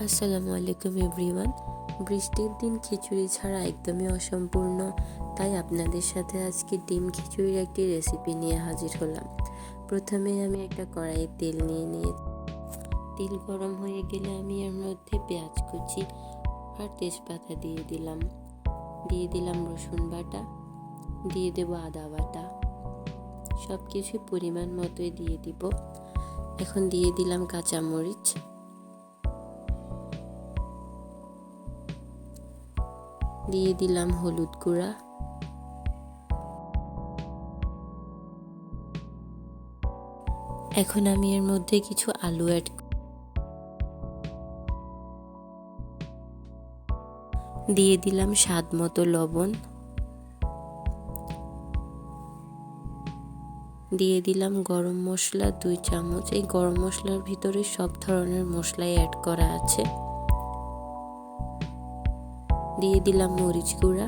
আসসালামু আলাইকুম এভরিওয়ান। বৃষ্টির দিন খিচুড়ি ছাড়া একদমই অসম্পূর্ণ, তাই আপনাদের সাথে আজকে ডিম খিচুড়ির একটি রেসিপি নিয়ে হাজির হলাম। প্রথমে আমি একটা কড়াইয়ে তেল নিয়ে তেল গরম হয়ে গেলে আমি এর মধ্যে পেঁয়াজ কুচি আর তেজপাতা দিয়ে দিলাম রসুন বাটা, দিয়ে দেব আদা বাটা, সব কিছু পরিমাণ মতোই দিয়ে দিব। এখন দিয়ে দিলাম কাঁচামরিচ, দিয়ে দিলাম হলুদ গুঁড়া, এখন আমি এর মধ্যে কিছু আলু দিয়ে দিলাম স্বাদ মতো লবণ, দিয়ে দিলাম গরম মশলা 2 চামচ। এই গরম মশলার ভিতরে সব ধরনের মশলাই অ্যাড করা আছে। দিয়ে দিলাম মরিচ গুঁড়া।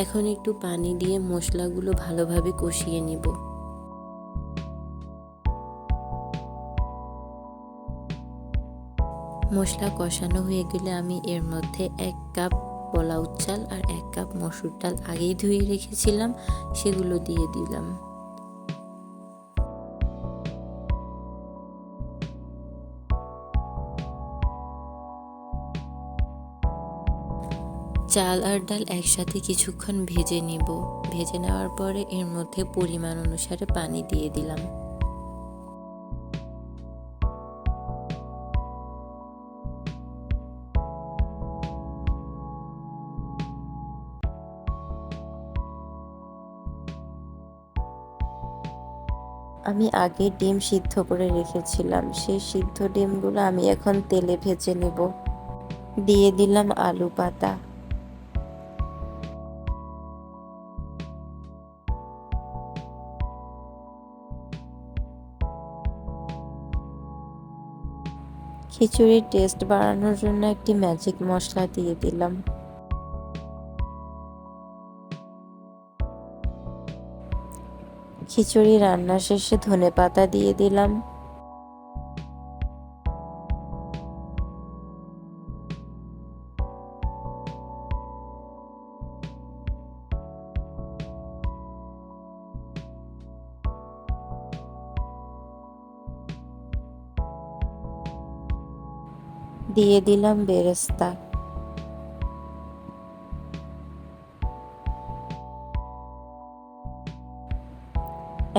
এখন একটু পানি দিয়ে মশলাগুলো ভালোভাবে কষিয়ে নিব। মশলা কষানো হয়ে গেলে আমি এর মধ্যে 1 কাপ পোলাও চাল আর 1 কাপ মসুর ডাল আগেই ধুয়ে রেখেছিলাম, সেগুলো দিয়ে দিলাম। চাল আর ডাল একসাথে কিছুক্ষণ ভেজে নিব। ভেজে নেওয়ার পরে এর মধ্যে পরিমাণ অনুসারে পানি দিয়ে দিলাম। আমি আগে ডিম সিদ্ধ করে রেখেছিলাম, সেই সিদ্ধ ডিমগুলো আমি এখন তেলে ভেজে নেব। দিয়ে দিলাম আলু পাতা, খিচুড়ির টেস্ট বাড়ানোর জন্য একটি ম্যাজিক মশলা দিয়ে দিলাম। খিচুড়ি রান্না শেষে ধনেপাতা দিয়ে দিলাম। দিয়ে দিলাম বেরেস্তা।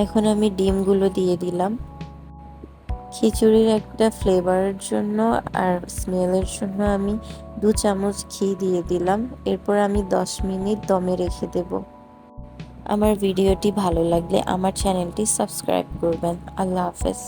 এখন আমি ডিমগুলো দিয়ে দিলাম। খিচুড়ির একটা ফ্লেভারের জন্য আর স্মেলের জন্য আমি 2 চামচ ঘি দিয়ে দিলাম। এরপর আমি 10 মিনিট দমে রেখে দেব। আমার ভিডিওটি ভালো লাগলে আমার চ্যানেলটি সাবস্ক্রাইব করবেন। আল্লাহ হাফেজ।